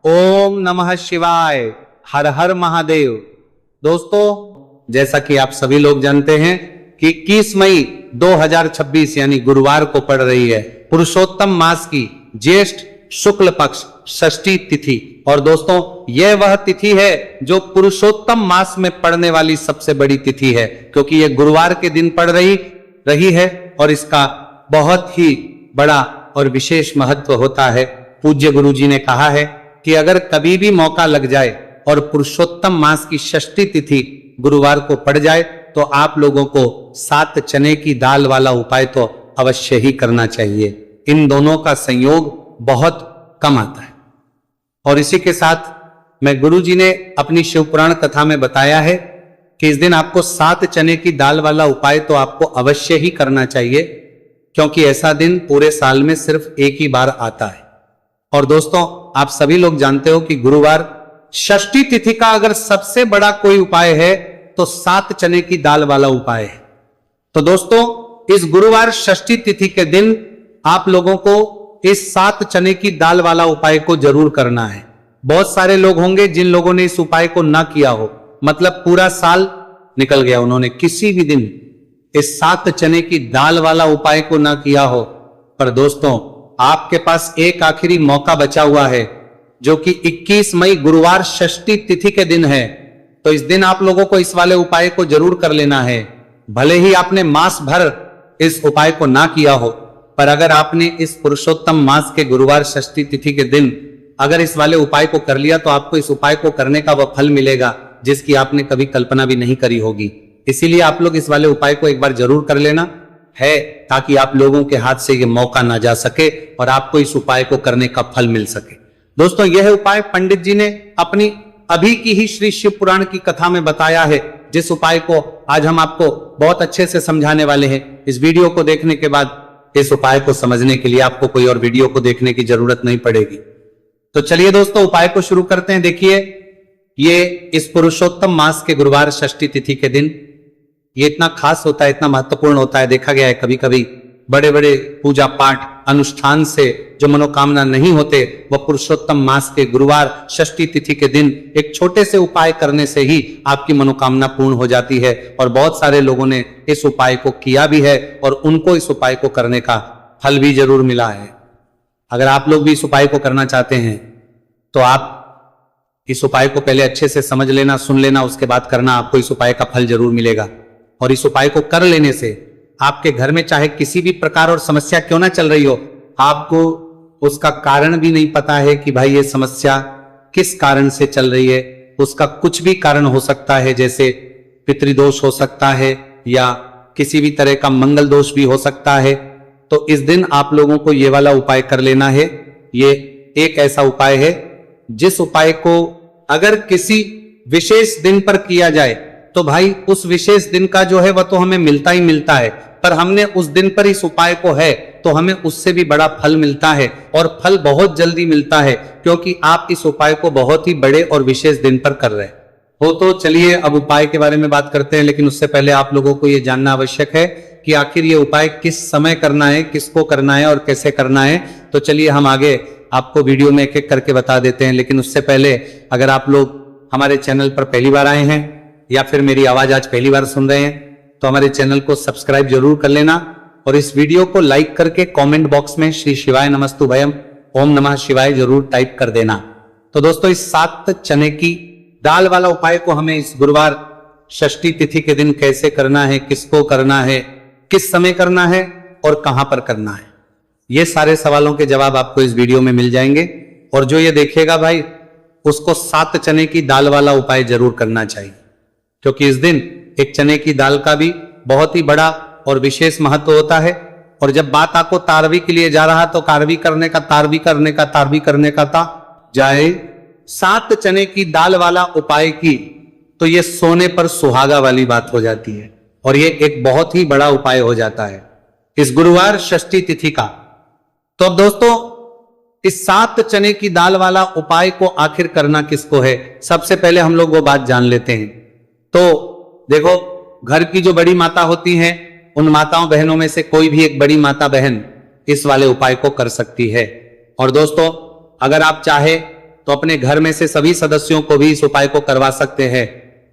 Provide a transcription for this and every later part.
ओम नमः शिवाय। हर हर महादेव। दोस्तों, जैसा कि आप सभी लोग जानते हैं कि 21 मई 2026 यानी गुरुवार को पड़ रही है पुरुषोत्तम मास की ज्येष्ठ शुक्ल पक्ष षष्ठी तिथि। और दोस्तों, यह वह तिथि है जो पुरुषोत्तम मास में पड़ने वाली सबसे बड़ी तिथि है, क्योंकि यह गुरुवार के दिन पड़ रही है और इसका बहुत ही बड़ा और विशेष महत्व होता है। पूज्य गुरु जी ने कहा है कि अगर कभी भी मौका लग जाए और पुरुषोत्तम मास की षष्ठी तिथि गुरुवार को पड़ जाए तो आप लोगों को 7 चने की दाल वाला उपाय तो अवश्य ही करना चाहिए। इन दोनों का संयोग बहुत कम आता है। और इसी के साथ मैं गुरु जी ने अपनी शिवपुराण कथा में बताया है कि इस दिन आपको 7 चने की दाल वाला उपाय तो आपको अवश्य ही करना चाहिए, क्योंकि ऐसा दिन पूरे साल में सिर्फ एक ही बार आता है। और दोस्तों, आप सभी लोग जानते हो कि गुरुवार षष्ठी तिथि का अगर सबसे बड़ा कोई उपाय है तो 7 चने की दाल वाला उपाय है। तो दोस्तों, इस गुरुवार षष्ठी तिथि के दिन आप लोगों को इस 7 चने की दाल वाला उपाय को जरूर करना है। बहुत सारे लोग होंगे जिन लोगों ने इस उपाय को ना किया हो, मतलब पूरा साल निकल गया, उन्होंने किसी भी दिन इस 7 चने की दाल वाला उपाय को ना किया हो। पर दोस्तों, आपके पास एक आखिरी मौका बचा हुआ है, जो कि 21 मई गुरुवार षष्ठी तिथि के दिन है। तो इस दिन आप लोगों को इस वाले उपाय को जरूर कर लेना है। भले ही आपने मास भर इस उपाय को ना किया हो, पर अगर आपने इस पुरुषोत्तम मास के गुरुवार षष्ठी तिथि के दिन अगर इस वाले उपाय को कर लिया तो आपको इस उपाय को करने का वह फल मिलेगा जिसकी आपने कभी कल्पना भी नहीं करी होगी। इसीलिए आप लोग इस वाले उपाय को एक बार जरूर कर लेना है, ताकि आप लोगों के हाथ से ये मौका ना जा सके और आपको इस उपाय को करने का फल मिल सके। दोस्तों, यह उपाय पंडित जी ने अपनी अभी की ही श्री शिव पुराण की कथा में बताया है, जिस उपाय को आज हम आपको बहुत अच्छे से समझाने वाले हैं। इस वीडियो को देखने के बाद इस उपाय को समझने के लिए आपको कोई और वीडियो को देखने की जरूरत नहीं पड़ेगी। तो चलिए दोस्तों, उपाय को शुरू करते हैं। देखिए, ये इस पुरुषोत्तम मास के गुरुवार षष्ठी तिथि के दिन ये इतना खास होता है, इतना महत्वपूर्ण होता है। देखा गया है कभी कभी बड़े बड़े पूजा पाठ अनुष्ठान से जो मनोकामना नहीं होते, वह पुरुषोत्तम मास के गुरुवार षष्ठी तिथि के दिन एक छोटे से उपाय करने से ही आपकी मनोकामना पूर्ण हो जाती है। और बहुत सारे लोगों ने इस उपाय को किया भी है और उनको इस उपाय को करने का फल भी जरूर मिला है। अगर आप लोग भी इस उपाय को करना चाहते हैं तो आप इस उपाय को पहले अच्छे से समझ लेना, सुन लेना, उसके बाद करना। आपको इस उपाय का फल जरूर मिलेगा। और इस उपाय को कर लेने से आपके घर में चाहे किसी भी प्रकार और समस्या क्यों ना चल रही हो, आपको उसका कारण भी नहीं पता है कि भाई ये समस्या किस कारण से चल रही है। उसका कुछ भी कारण हो सकता है, जैसे पितृदोष हो सकता है या किसी भी तरह का मंगल दोष भी हो सकता है। तो इस दिन आप लोगों को ये वाला उपाय कर लेना है। ये एक ऐसा उपाय है जिस उपाय को अगर किसी विशेष दिन पर किया जाए तो भाई उस विशेष दिन का जो है वह तो हमें मिलता ही मिलता है, पर हमने उस दिन पर इस उपाय को है तो हमें उससे भी बड़ा फल मिलता है। और फल बहुत जल्दी मिलता है, क्योंकि आप इस उपाय को बहुत ही बड़े और विशेष दिन पर कर रहे हो। तो चलिए अब उपाय के बारे में बात करते हैं, लेकिन उससे पहले आप लोगों को यह जानना आवश्यक है कि आखिर ये उपाय किस समय करना है, किसको करना है और कैसे करना है। तो चलिए हम आगे आपको वीडियो में एक एक करके बता देते हैं। लेकिन उससे पहले अगर आप लोग हमारे चैनल पर पहली बार आए हैं या फिर मेरी आवाज आज पहली बार सुन रहे हैं तो हमारे चैनल को सब्सक्राइब जरूर कर लेना और इस वीडियो को लाइक करके कमेंट बॉक्स में श्री शिवाय नमस्तुभयम ओम नमः शिवाय जरूर टाइप कर देना। तो दोस्तों, इस 7 चने की दाल वाला उपाय को हमें इस गुरुवार षष्ठी तिथि के दिन कैसे करना है, किसको करना है, किस समय करना है और कहां पर करना है, ये सारे सवालों के जवाब आपको इस वीडियो में मिल जाएंगे। और जो ये देखेगा भाई, उसको 7 चने की दाल वाला उपाय जरूर करना चाहिए, क्योंकि इस दिन एक चने की दाल का भी बहुत ही बड़ा और विशेष महत्व होता है। और जब बात आपको तारवी के लिए जा रहा तो कारवी करने का, तारवी करने का, तारवी करने का था जाए 7 चने की दाल वाला उपाय की, तो ये सोने पर सुहागा वाली बात हो जाती है और ये एक बहुत ही बड़ा उपाय हो जाता है इस गुरुवार षष्ठी तिथि का। तो अब दोस्तों, इस 7 चने की दाल वाला उपाय को आखिर करना किसको है, सबसे पहले हम लोग वो बात जान लेते हैं। तो देखो, घर की जो बड़ी माता होती हैं, उन माताओं बहनों में से कोई भी एक बड़ी माता बहन इस वाले उपाय को कर सकती है। और दोस्तों, अगर आप चाहे तो अपने घर में से सभी सदस्यों को भी इस उपाय को करवा सकते हैं।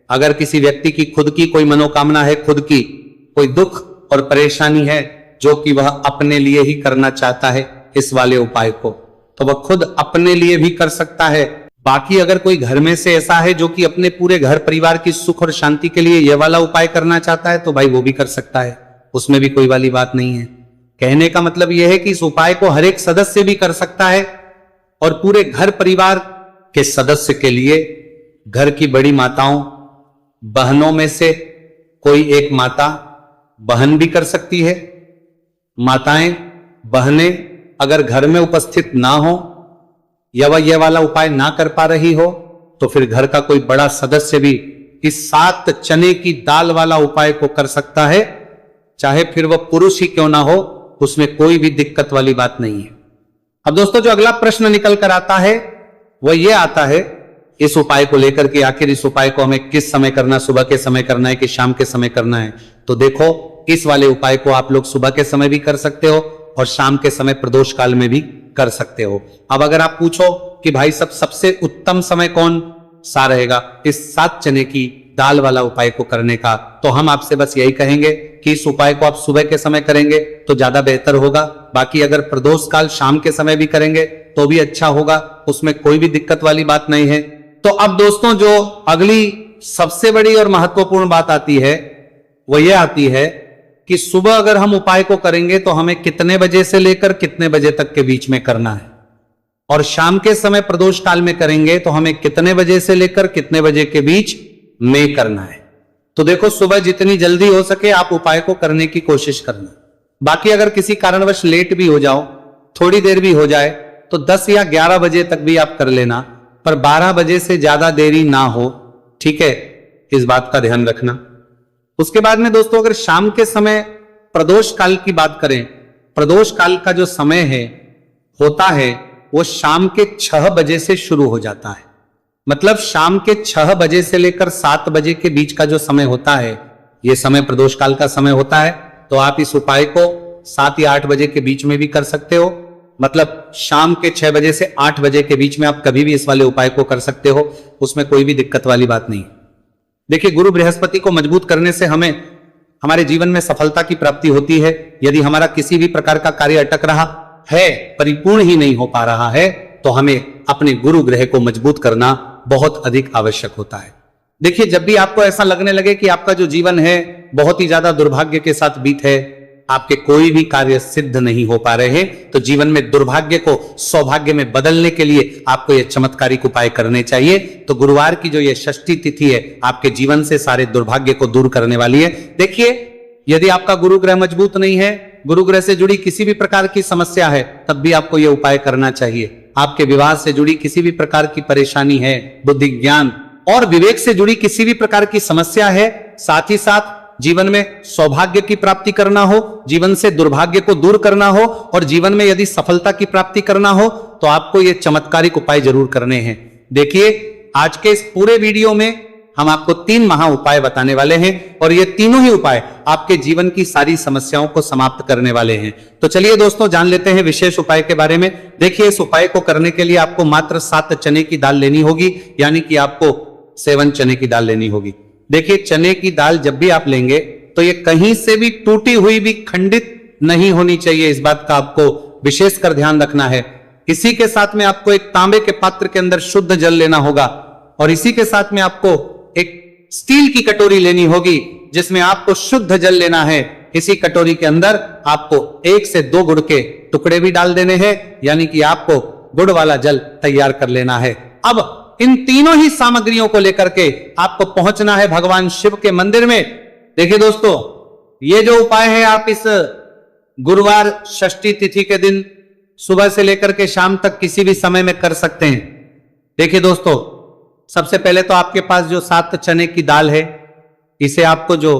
अगर किसी व्यक्ति की खुद की कोई मनोकामना है, खुद की कोई दुख और परेशानी है जो कि वह अपने लिए ही करना चाहता है इस वाले उपाय को, तो वह खुद अपने लिए भी कर सकता है। बाकी अगर कोई घर में से ऐसा है जो कि अपने पूरे घर परिवार की सुख और शांति के लिए यह वाला उपाय करना चाहता है, तो भाई वो भी कर सकता है, उसमें भी कोई वाली बात नहीं है। कहने का मतलब यह है कि इस उपाय को हर एक सदस्य भी कर सकता है और पूरे घर परिवार के सदस्य के लिए घर की बड़ी माताओं, बहनों में से कोई एक माता, बहन भी कर सकती है। माताएं, बहनें अगर घर में उपस्थित ना हो या वह यह वाला उपाय ना कर पा रही हो, तो फिर घर का कोई बड़ा सदस्य भी इस 7 चने की दाल वाला उपाय को कर सकता है, चाहे फिर वह पुरुष ही क्यों ना हो, उसमें कोई भी दिक्कत वाली बात नहीं है। अब दोस्तों, जो अगला प्रश्न निकल कर आता है वह यह आता है इस उपाय को लेकर के, आखिर इस उपाय को हमें किस समय करना, सुबह के समय करना है कि शाम के समय करना है। तो देखो, इस वाले उपाय को आप लोग सुबह के समय भी कर सकते हो और शाम के समय प्रदोष काल में भी कर सकते हो। अब अगर आप पूछो कि भाई सबसे उत्तम समय कौन सा रहेगा इस 7 चने की दाल वाला उपाय को करने का, तो हम आपसे बस यही कहेंगे कि इस उपाय को आप सुबह के समय करेंगे तो ज्यादा बेहतर होगा। बाकी अगर प्रदोष काल शाम के समय भी करेंगे तो भी अच्छा होगा, उसमें कोई भी दिक्कत वाली बात नहीं है। तो अब दोस्तों, जो अगली सबसे बड़ी और महत्वपूर्ण बात आती है वो ये आती है कि सुबह अगर हम उपाय को करेंगे तो हमें कितने बजे से लेकर कितने बजे तक के बीच में करना है, और शाम के समय प्रदोष काल में करेंगे तो हमें कितने बजे से लेकर कितने बजे के बीच में करना है। तो देखो, सुबह जितनी जल्दी हो सके आप उपाय को करने की कोशिश करना। बाकी अगर किसी कारणवश लेट भी हो जाओ, थोड़ी देर भी हो जाए, तो 10 या 11 बजे तक भी आप कर लेना, पर 12 बजे से ज्यादा देरी ना हो, ठीक है, इस बात का ध्यान रखना। उसके बाद में दोस्तों, अगर शाम के समय प्रदोष काल की बात करें, प्रदोष काल का जो समय है होता है वो शाम के 6 बजे से शुरू हो जाता है। मतलब शाम के 6 बजे से लेकर 7 बजे के बीच का जो समय होता है, यह समय प्रदोष काल का समय होता है। तो आप इस उपाय को 7 या 8 बजे के बीच में भी कर सकते हो। मतलब शाम के 6 बजे से 8 बजे के बीच में आप कभी भी इस वाले उपाय को कर सकते हो, उसमें कोई भी दिक्कत वाली बात नहीं। देखिए, गुरु बृहस्पति को मजबूत करने से हमें हमारे जीवन में सफलता की प्राप्ति होती है। यदि हमारा किसी भी प्रकार का कार्य अटक रहा है, परिपूर्ण ही नहीं हो पा रहा है, तो हमें अपने गुरु ग्रह को मजबूत करना बहुत अधिक आवश्यक होता है। देखिए, जब भी आपको ऐसा लगने लगे कि आपका जो जीवन है बहुत ही ज्यादा दुर्भाग्य के साथ बीत है, आपके कोई भी कार्य सिद्ध नहीं हो पा रहे हैं, तो जीवन में दुर्भाग्य को सौभाग्य में बदलने के लिए आपको यह चमत्कारिक उपाय करने चाहिए। तो गुरुवार की जो यह षष्ठी तिथि है आपके जीवन से सारे दुर्भाग्य को दूर करने वाली है। देखिए, यदि आपका गुरु ग्रह मजबूत नहीं है, गुरु ग्रह से जुड़ी किसी भी प्रकार की समस्या है, तब भी आपको यह उपाय करना चाहिए। आपके विवाह से जुड़ी किसी भी प्रकार की परेशानी है, बुद्धि ज्ञान और विवेक से जुड़ी किसी भी प्रकार की समस्या है, साथ ही साथ जीवन में सौभाग्य की प्राप्ति करना हो, जीवन से दुर्भाग्य को दूर करना हो और जीवन में यदि सफलता की प्राप्ति करना हो, तो आपको ये चमत्कारिक उपाय जरूर करने हैं। देखिए, आज के इस पूरे वीडियो में हम आपको 3 महा उपाय बताने वाले हैं और ये तीनों ही उपाय आपके जीवन की सारी समस्याओं को समाप्त करने वाले हैं। तो चलिए दोस्तों, जान लेते हैं विशेष उपाय के बारे में। देखिए, इस उपाय को करने के लिए आपको मात्र 7 चने की दाल लेनी होगी, यानी कि आपको 7 चने की दाल लेनी होगी। देखिए, चने की दाल जब भी आप लेंगे तो ये कहीं से भी टूटी हुई भी खंडित नहीं होनी चाहिए, इस बात का आपको विशेष कर ध्यान रखना है। इसी के साथ में आपको एक तांबे के पात्र के अंदर शुद्ध जल लेना होगा और इसी के साथ में आपको एक स्टील की कटोरी लेनी होगी जिसमें आपको शुद्ध जल लेना है। इसी कटोरी के अंदर आपको 1 से 2 गुड़ के टुकड़े भी डाल देने हैं, यानी कि आपको गुड़ वाला जल तैयार कर लेना है। अब इन तीनों ही सामग्रियों को लेकर के आपको पहुंचना है भगवान शिव के मंदिर में। देखिए दोस्तों, ये जो उपाय है आप इस गुरुवार षष्ठी तिथि के दिन सुबह से लेकर के शाम तक किसी भी समय में कर सकते हैं। देखिए दोस्तों, सबसे पहले तो आपके पास जो 7 चने की दाल है, इसे आपको जो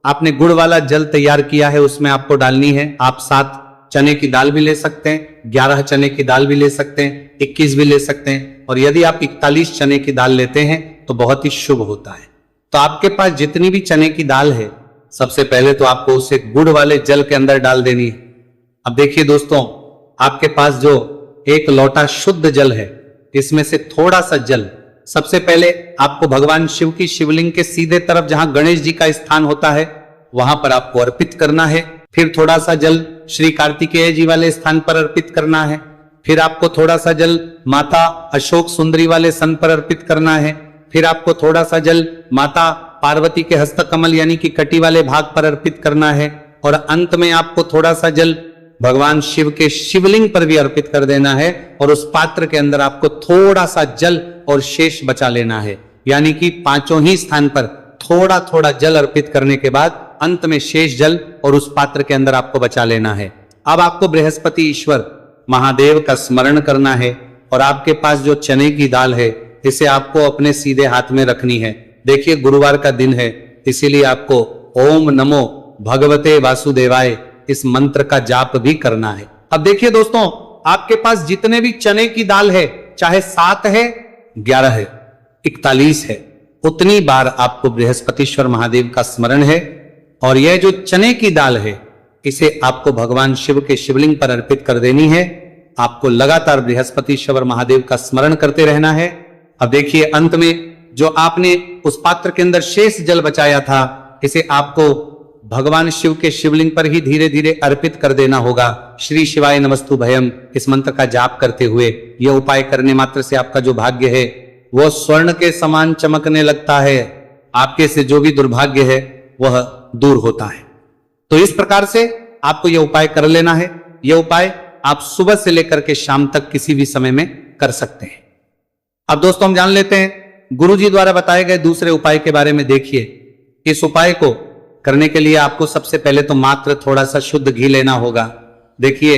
आपने गुड़ वाला जल तैयार किया है उसमें आपको डालनी है। आप 7 चने की दाल भी ले सकते हैं, 11 चने की दाल भी ले सकते हैं, 21 भी ले सकते हैं, और यदि आप 41 चने की दाल लेते हैं तो बहुत ही शुभ होता है। तो आपके पास जितनी भी चने की दाल है, सबसे पहले तो आपको उसे गुड़ वाले जल के अंदर डाल देनी है। अब देखिए दोस्तों, आपके पास जो 1 लोटा शुद्ध जल है, इसमें से थोड़ा सा जल सबसे पहले आपको भगवान शिव की शिवलिंग के सीधे तरफ जहां गणेश जी का स्थान होता है वहां पर आपको अर्पित करना है। फिर थोड़ा सा जल श्री कार्तिकेय जी वाले स्थान पर अर्पित करना है। फिर आपको थोड़ा सा जल माता अशोक सुंदरी वाले सन पर अर्पित करना है। फिर आपको थोड़ा सा जल माता पार्वती के हस्तकमल यानी कि कटी वाले भाग पर अर्पित करना है। और अंत में आपको थोड़ा सा जल भगवान शिव के शिवलिंग पर भी अर्पित कर देना है। और उस पात्र के अंदर आपको थोड़ा सा जल और शेष बचा लेना है, यानी कि पांचों ही स्थान पर थोड़ा थोड़ा जल अर्पित करने के बाद अंत में शेष जल और उस पात्र के अंदर आपको बचा लेना है। अब आपको बृहस्पति ईश्वर महादेव का स्मरण करना है और आपके पास जो चने की दाल है इसे आपको अपने सीधे हाथ में रखनी है। देखिए गुरुवार का दिन है, इसीलिए आपको ओम नमो भगवते वासुदेवाय इस मंत्र का जाप भी करना है। अब देखिए दोस्तों, आपके पास जितने भी चने की दाल है, चाहे 7 है, 11 है, 41 है, उतनी बार आपको बृहस्पतिश्वर महादेव का स्मरण है। और यह जो चने की दाल है इसे आपको भगवान शिव के शिवलिंग पर अर्पित कर देनी है। आपको लगातार बृहस्पतिश्वर महादेव का स्मरण करते रहना है। अब देखिए अंत में जो आपने उस पात्र के अंदर शेष जल बचाया था इसे आपको भगवान शिव के शिवलिंग पर ही धीरे धीरे अर्पित कर देना होगा। श्री शिवाय नमस्तु भयम इस मंत्र का जाप करते हुए यह उपाय करने मात्र से आपका जो भाग्य है वह स्वर्ण के समान चमकने लगता है। आपके से जो भी दुर्भाग्य है वह दूर होता है। तो इस प्रकार से आपको यह उपाय कर लेना है। यह उपाय आप सुबह से लेकर के शाम तक किसी भी समय में कर सकते हैं। अब दोस्तों हम जान लेते हैं गुरु जी द्वारा बताए गए दूसरे उपाय के बारे में। देखिए इस उपाय को करने के लिए आपको सबसे पहले तो मात्र थोड़ा सा शुद्ध घी लेना होगा। देखिए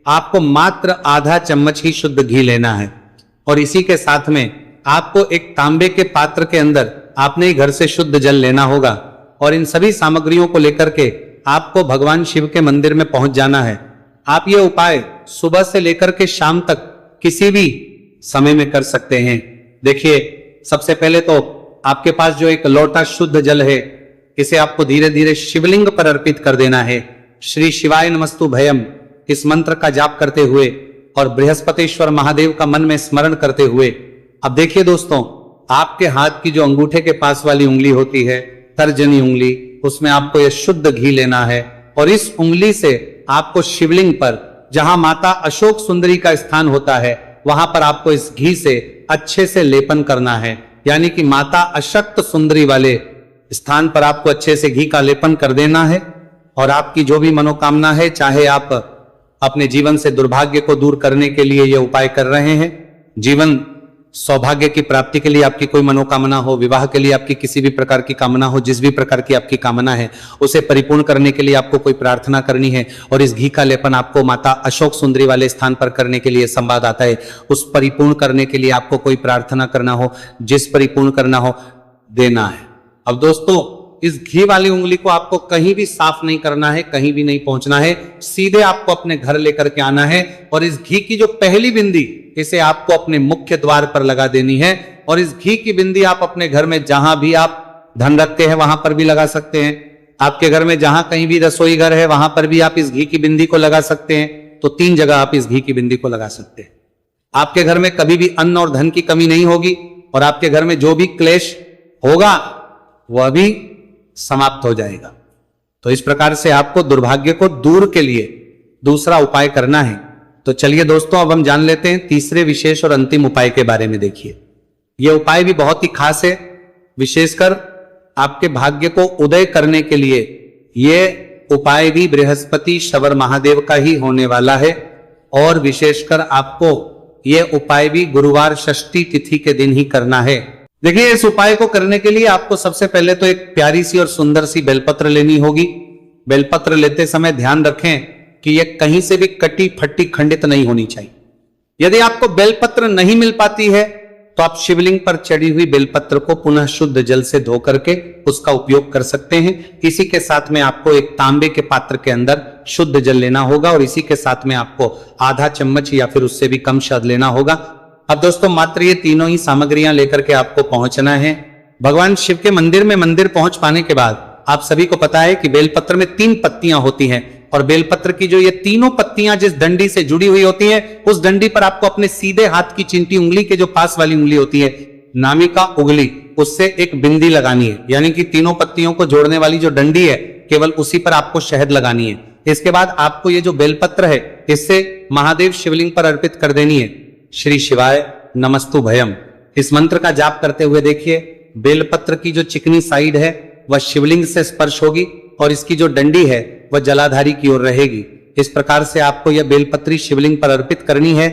आपको मात्र आधा चम्मच ही शुद्ध घी लेना है और इसी के साथ में आपको एक तांबे के पात्र के अंदर आपने घर से शुद्ध जल लेना होगा। और इन सभी सामग्रियों को लेकर के आपको भगवान शिव के मंदिर में पहुंच जाना है। आप ये उपाय सुबह से लेकर के शाम तक किसी भी समय में कर सकते हैं। देखिए सबसे पहले तो आपके पास जो एक लोटा शुद्ध जल है इसे आपको धीरे धीरे शिवलिंग पर अर्पित कर देना है। श्री शिवाय नमस्तु भयम इस मंत्र का जाप करते हुए और बृहस्पतिश्वर महादेव का मन में स्मरण करते हुए। अब देखिए दोस्तों, आपके हाथ की जो अंगूठे के पास वाली उंगली होती है, तर्जनी उंगली, उसमें आपको यह शुद्ध घी लेना है और इस उंगली से आपको शिवलिंग पर जहां माता अशोक सुंदरी का स्थान होता है वहां पर आपको इस घी से अच्छे से लेपन करना है। यानी कि माता अशक्त सुंदरी वाले स्थान पर आपको अच्छे से घी का लेपन कर देना है। और आपकी जो भी मनोकामना है, चाहे आप अपने जीवन से दुर्भाग्य को दूर करने के लिए यह उपाय कर रहे हैं, जीवन सौभाग्य की प्राप्ति के लिए आपकी कोई मनोकामना हो, विवाह के लिए आपकी किसी भी प्रकार की कामना हो, जिस भी प्रकार की आपकी कामना है उसे परिपूर्ण करने के लिए आपको कोई प्रार्थना करनी है और इस घी का लेपन आपको माता अशोक सुंदरी वाले स्थान पर करने के लिए संवाद आता है। उस परिपूर्ण करने के लिए आपको कोई प्रार्थना करना हो, जिस परिपूर्ण करना हो देना है। अब दोस्तों इस घी वाली उंगली को आपको कहीं भी साफ नहीं करना है, कहीं भी नहीं पहुंचना है, सीधे आपको अपने घर लेकर के आना है और इस घी की जो पहली बिंदी इसे आपको अपने मुख्य द्वार पर लगा देनी है। और इस घी की बिंदी आप अपने घर में जहां भी आप धन रखते हैं वहां पर भी लगा सकते हैं। आपके घर में जहां कहीं भी रसोई घर है वहां पर भी आप इस घी की बिंदी को लगा सकते हैं। तो 3 जगह आप इस घी की बिंदी को लगा सकते हैं। आपके घर में कभी भी अन्न और धन की कमी नहीं होगी और आपके घर में जो भी क्लेश होगा वह भी समाप्त हो जाएगा। तो इस प्रकार से आपको दुर्भाग्य को दूर के लिए दूसरा उपाय करना है। तो चलिए दोस्तों अब हम जान लेते हैं तीसरे विशेष और अंतिम उपाय के बारे में। देखिए यह उपाय भी बहुत ही खास है, विशेषकर आपके भाग्य को उदय करने के लिए यह उपाय भी बृहस्पति शवर महादेव का ही होने वाला है। और विशेषकर आपको यह उपाय भी गुरुवार षष्ठी तिथि के दिन ही करना है। देखिए इस उपाय को करने के लिए आपको सबसे पहले तो एक प्यारी सी और सुंदर सी बेलपत्र लेनी होगी। बेलपत्र लेते समय ध्यान रखें कि यह कहीं से भी कटी फटी खंडित नहीं होनी चाहिए। यदि आपको बेलपत्र नहीं मिल पाती है तो आप शिवलिंग पर चढ़ी हुई बेलपत्र को पुनः शुद्ध जल से धो करके उसका उपयोग कर सकते हैं। इसी के साथ में आपको एक तांबे के पात्र के अंदर शुद्ध जल लेना होगा और इसी के साथ में आपको आधा चम्मच या फिर उससे भी कम शहद लेना होगा। अब दोस्तों मात्र ये तीनों ही सामग्रियां लेकर के आपको पहुंचना है भगवान शिव के मंदिर में। मंदिर पहुंच पाने के बाद आप सभी को पता है कि बेलपत्र में 3 पत्तियां होती हैं और बेलपत्र की जो ये तीनों पत्तियां जिस डंडी से जुड़ी हुई होती हैं, उस डंडी पर आपको अपने सीधे हाथ की चिंटी उंगली के जो पास वाली उंगली होती है, नामिका उंगली, उससे एक बिंदी लगानी है। यानी कि तीनों पत्तियों को जोड़ने वाली जो डंडी है, केवल उसी पर आपको शहद लगानी है। इसके बाद आपको ये जो बेलपत्र है, इससे महादेव शिवलिंग पर अर्पित कर देनी है। श्री शिवाय नमस्तु भयम, इस मंत्र का जाप करते हुए देखिए, बेलपत्र की जो चिकनी साइड है वह शिवलिंग से स्पर्श होगी और इसकी जो डंडी है वह जलाधारी की ओर रहेगी। इस प्रकार से आपको यह बेलपत्री शिवलिंग पर अर्पित करनी है।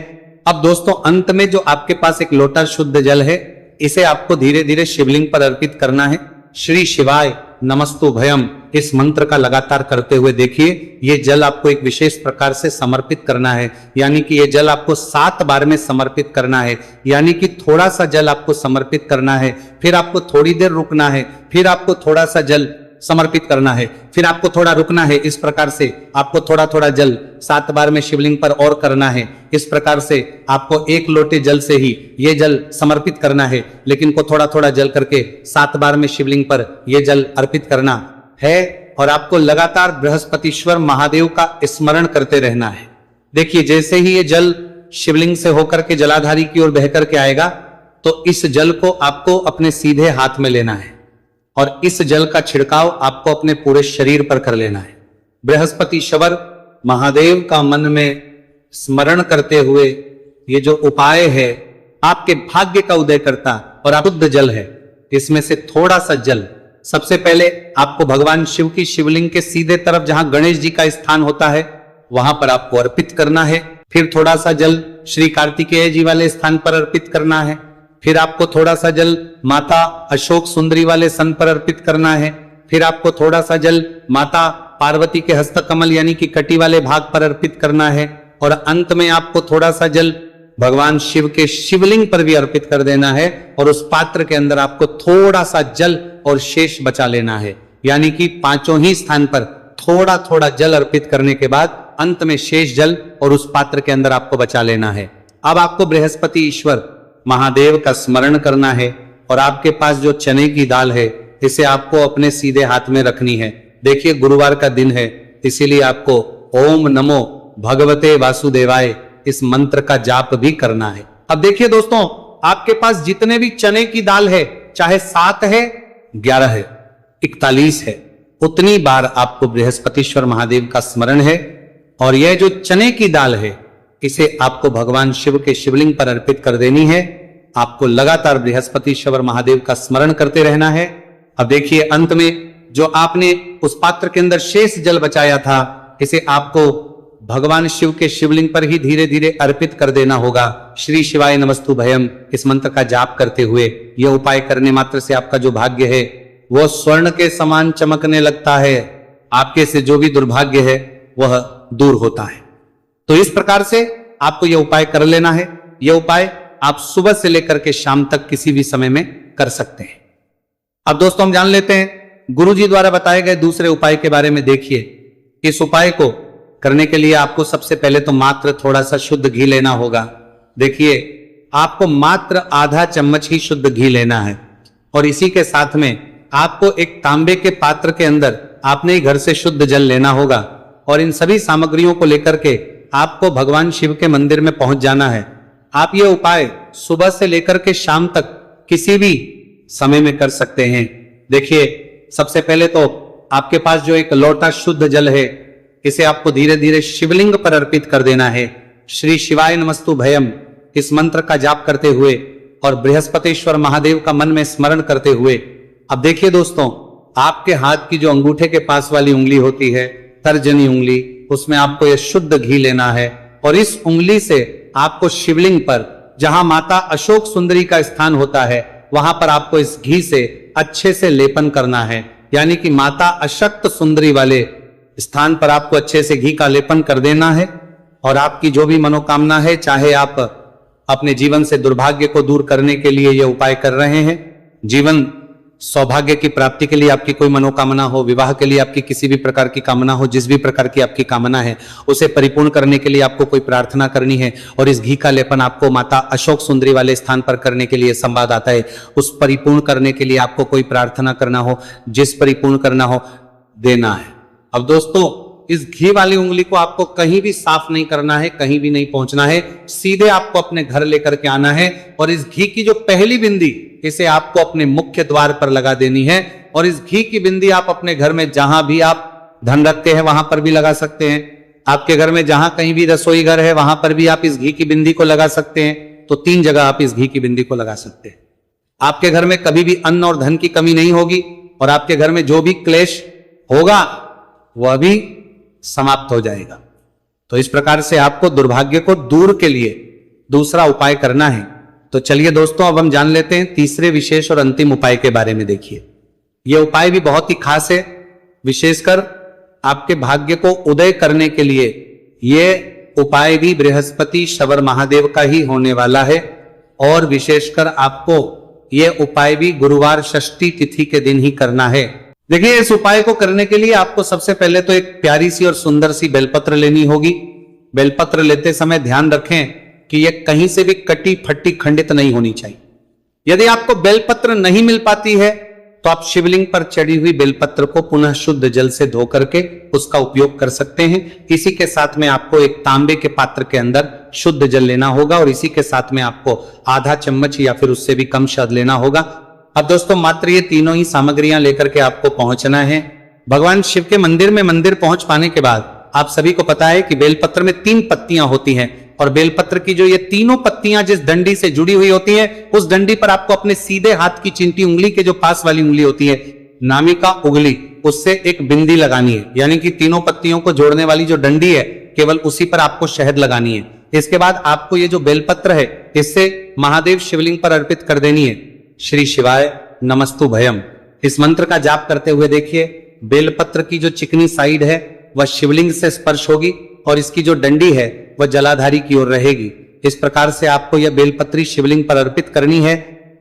अब दोस्तों, अंत में जो आपके पास एक लोटा शुद्ध जल है, इसे आपको धीरे धीरे शिवलिंग पर अर्पित करना है। श्री शिवाय नमस्तु भयम, इस मंत्र का लगातार करते हुए देखिए, ये जल आपको एक विशेष प्रकार से समर्पित करना है। यानी कि ये जल आपको 7 बार में समर्पित करना है। यानी कि थोड़ा सा जल आपको समर्पित करना है, फिर आपको थोड़ी देर रुकना है, फिर आपको थोड़ा सा जल समर्पित करना है, फिर आपको थोड़ा रुकना है। इस प्रकार से आपको थोड़ा थोड़ा जल 7 बार में शिवलिंग पर और करना है। इस प्रकार से आपको 1 लोटे जल से ही ये जल समर्पित करना है, लेकिन को थोड़ा थोड़ा जल करके 7 बार में शिवलिंग पर यह जल अर्पित करना है। और आपको लगातार बृहस्पतिश्वर महादेव का स्मरण करते रहना है। देखिए, जैसे ही ये जल शिवलिंग से होकर के जलाधारी की ओर बह करके आएगा, तो इस जल को आपको अपने सीधे हाथ में लेना है और इस जल का छिड़काव आपको अपने पूरे शरीर पर कर लेना है। बृहस्पतिश्वर महादेव का मन में स्मरण करते हुए ये जो उपाय है, आपके भाग्य का उदय करता और शुद्ध जल है। इसमें से थोड़ा सा जल सबसे पहले आपको भगवान शिव की शिवलिंग के सीधे तरफ, जहां गणेश जी का स्थान होता है, वहां पर आपको अर्पित करना है। फिर थोड़ा सा जल श्री कार्तिकेय जी वाले स्थान पर अर्पित करना है। फिर आपको थोड़ा सा जल माता अशोक सुंदरी वाले सन पर अर्पित करना है। फिर आपको थोड़ा सा जल माता पार्वती के हस्तकमल यानी कि कटी वाले भाग पर अर्पित करना है। और अंत में आपको थोड़ा सा जल भगवान शिव के शिवलिंग पर भी अर्पित कर देना है। और उस पात्र के अंदर आपको थोड़ा सा जल और शेष बचा लेना है। यानी कि 5 ही स्थान पर थोड़ा थोड़ा जल अर्पित करने के बाद अंत में शेष जल और उस पात्र के अंदर आपको बचा लेना है। अब आपको बृहस्पति ईश्वर महादेव का स्मरण करना है और आपके पास जो चने की दाल है, इसे आपको अपने सीधे हाथ में रखनी है। देखिए, गुरुवार का दिन है, इसीलिए आपको ओम नमो भगवते वासुदेवाय इस मंत्र का जाप भी करना है। अब देखिए दोस्तों, आपके पास जितने भी चने की दाल है, चाहे 7 है, 11 है, 41 है, उतनी बार आपको बृहस्पतिश्वर महादेव का स्मरण है। और यह जो चने की दाल है, इसे आपको भगवान शिव के शिवलिंग पर अर्पित कर देनी है। आपको लगातार बृहस्पतिश्वर महादेव का स्मरण करते रहना है। अब देखिए, अंत में जो आपने उस पात्र के अंदर शेष जल बचाया था, इसे आपको भगवान शिव के शिवलिंग पर ही धीरे धीरे अर्पित कर देना होगा। श्री शिवाय नमस्तु भयम, इस मंत्र का जाप करते हुए यह उपाय करने मात्र से आपका जो भाग्य है वह स्वर्ण के समान चमकने लगता है। आपके से जो भी दुर्भाग्य है वह दूर होता है। तो इस प्रकार से आपको यह उपाय कर लेना है। यह उपाय आप सुबह से लेकर के शाम तक किसी भी समय में कर सकते हैं। अब दोस्तों, हम जान लेते हैं गुरु जी द्वारा बताए गए दूसरे उपाय के बारे में। देखिए, इस उपाय को करने के लिए आपको सबसे पहले तो मात्र थोड़ा सा शुद्ध घी लेना होगा। देखिए, आपको मात्र आधा चम्मच ही शुद्ध घी लेना है और इसी के साथ में आपको एक तांबे के पात्र के अंदर आपने घर से शुद्ध जल लेना होगा। और इन सभी सामग्रियों को लेकर के आपको भगवान शिव के मंदिर में पहुंच जाना है। आप ये उपाय सुबह से लेकर के शाम तक किसी भी समय में कर सकते हैं। देखिए, सबसे पहले तो आपके पास जो एक लोटा शुद्ध जल है, इसे आपको धीरे धीरे शिवलिंग पर अर्पित कर देना है। श्री शिवाय नमस्तु भयम इस मंत्र का जाप करते हुए और बृहस्पतिश्वर महादेव का मन में स्मरण करते हुए। अब देखिए दोस्तों, आपके हाथ की जो अंगूठे के पास वाली उंगली होती है, तर्जनी उंगली, उसमें आपको यह शुद्ध घी लेना है और इस उंगली से आपको शिवलिंग पर, जहां माता अशोक सुंदरी का स्थान होता है, वहां पर आपको इस घी से अच्छे से लेपन करना है। यानी कि माता अशक्त सुंदरी वाले स्थान पर आपको अच्छे से घी का लेपन कर देना है। और आपकी जो भी मनोकामना है, चाहे आप अपने जीवन से दुर्भाग्य को दूर करने के लिए यह उपाय कर रहे हैं, जीवन सौभाग्य की प्राप्ति के लिए आपकी कोई मनोकामना हो, विवाह के लिए आपकी किसी भी प्रकार की कामना हो, जिस भी प्रकार की आपकी कामना है, उसे परिपूर्ण करने के लिए आपको कोई प्रार्थना करनी है और इस घी का लेपन आपको माता अशोक सुंदरी वाले स्थान पर करने के लिए संवाद आता है। उस परिपूर्ण करने के लिए आपको कोई प्रार्थना करना हो, जिस परिपूर्ण करना हो, देना है। अब दोस्तों, इस घी वाली उंगली को आपको कहीं भी साफ नहीं करना है, कहीं भी नहीं पहुंचना है, सीधे आपको अपने घर लेकर के आना है और इस घी की जो पहली बिंदी इसे आपको अपने मुख्य द्वार पर लगा देनी है। और इस घी की बिंदी आप अपने घर में जहां भी आप धन रखते हैं वहां पर भी लगा सकते हैं। आपके घर में जहां कहीं भी रसोई घर है वहां पर भी आप इस घी की बिंदी को लगा सकते हैं। तो 3 जगह आप इस घी की बिंदी को लगा सकते हैं। आपके घर में कभी भी अन्न और धन की कमी नहीं होगी और आपके घर में जो भी क्लेश होगा वह भी समाप्त हो जाएगा। तो इस प्रकार से आपको दुर्भाग्य को दूर के लिए दूसरा उपाय करना है। तो चलिए दोस्तों, अब हम जान लेते हैं तीसरे विशेष और अंतिम उपाय के बारे में। देखिए, यह उपाय भी बहुत ही खास है, विशेषकर आपके भाग्य को उदय करने के लिए यह उपाय भी बृहस्पति शवर महादेव का ही होने वाला है। और विशेषकर आपको यह उपाय भी गुरुवार षष्ठी तिथि के दिन ही करना है। देखिए, इस उपाय को करने के लिए आपको सबसे पहले तो एक प्यारी सी और सुंदर सी बेलपत्र लेनी होगी। बेलपत्र लेते समय ध्यान रखें कि यह कहीं से भी कटी फटी खंडित नहीं होनी चाहिए। यदि आपको बेलपत्र नहीं मिल पाती है तो आप शिवलिंग पर चढ़ी हुई बेलपत्र को पुनः शुद्ध जल से धो करके उसका उपयोग कर सकते हैं। इसी के साथ में आपको एक तांबे के पात्र के अंदर शुद्ध जल लेना होगा और इसी के साथ में आपको आधा चम्मच या फिर उससे भी कम शहद लेना होगा। अब दोस्तों, मात्र ये तीनों ही सामग्रियां लेकर के आपको पहुंचना है भगवान शिव के मंदिर में। मंदिर पहुंच पाने के बाद आप सभी को पता है कि बेलपत्र में 3 पत्तियां होती हैं और बेलपत्र की जो ये तीनों पत्तियां जिस डंडी से जुड़ी हुई होती हैं, उस डंडी पर आपको अपने सीधे हाथ की चिंटी उंगली के जो पास वाली उंगली होती है, नामिका उंगली, उससे एक बिंदी लगानी है। यानी कि तीनों पत्तियों को जोड़ने वाली जो डंडी है, केवल उसी पर आपको शहद लगानी है। इसके बाद आपको ये जो बेलपत्र है इससे महादेव शिवलिंग पर अर्पित कर देनी है। श्री शिवाय नमस्तु भयम, इस मंत्र का जाप करते हुए देखिए, बेलपत्र की जो चिकनी साइड है वह शिवलिंग से स्पर्श होगी और इसकी जो डंडी है वह जलाधारी की ओर रहेगी। इस प्रकार से आपको यह बेलपत्री शिवलिंग पर अर्पित करनी है।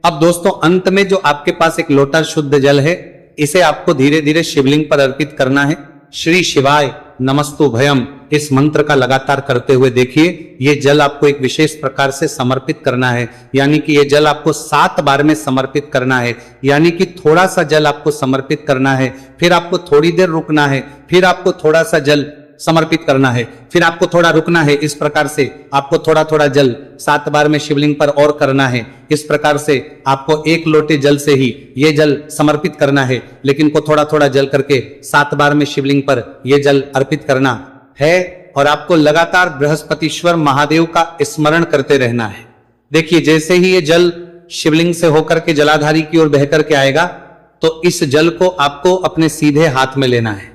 अब दोस्तों, अंत में जो आपके पास एक लोटा शुद्ध जल है, इसे आपको धीरे धीरे शिवलिंग पर अर्पित करना है। श्री शिवाय नमस्तु भयम, इस मंत्र का लगातार करते हुए देखिए, यह जल आपको एक विशेष प्रकार से समर्पित करना है। यानी कि यह जल आपको 7 बार में समर्पित करना है। यानी कि थोड़ा सा जल आपको समर्पित करना है, फिर आपको थोड़ी देर रुकना है, फिर आपको थोड़ा सा जल समर्पित करना है, फिर आपको थोड़ा रुकना है। इस प्रकार से आपको थोड़ा थोड़ा जल 7 बार में शिवलिंग पर और करना है। इस प्रकार से आपको 1 लोटे जल से ही ये जल समर्पित करना है, लेकिन को थोड़ा थोड़ा जल करके 7 बार में शिवलिंग पर यह जल अर्पित करना है। और आपको लगातार बृहस्पतिश्वर महादेव का स्मरण करते रहना है। देखिए, जैसे ही ये जल शिवलिंग से होकर के जलाधारी की ओर बह करके आएगा तो इस जल को आपको अपने सीधे हाथ में लेना है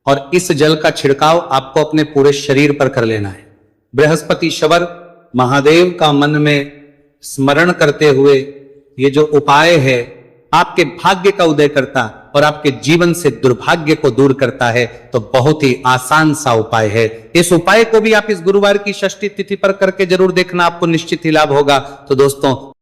और इस जल का छिड़काव आपको अपने पूरे शरीर पर कर लेना है। बृहस्पतिश्वर महादेव का मन में स्मरण करते हुए ये जो उपाय है आपके भाग्य का उदय करता और आपके जीवन से दुर्भाग्य को दूर करता है। तो बहुत ही आसान सा उपाय है। इस उपाय को भी आप इस गुरुवार की षष्ठी तिथि पर करके जरूर देखना, आपको निश्चित ही लाभ होगा। तो दोस्तों,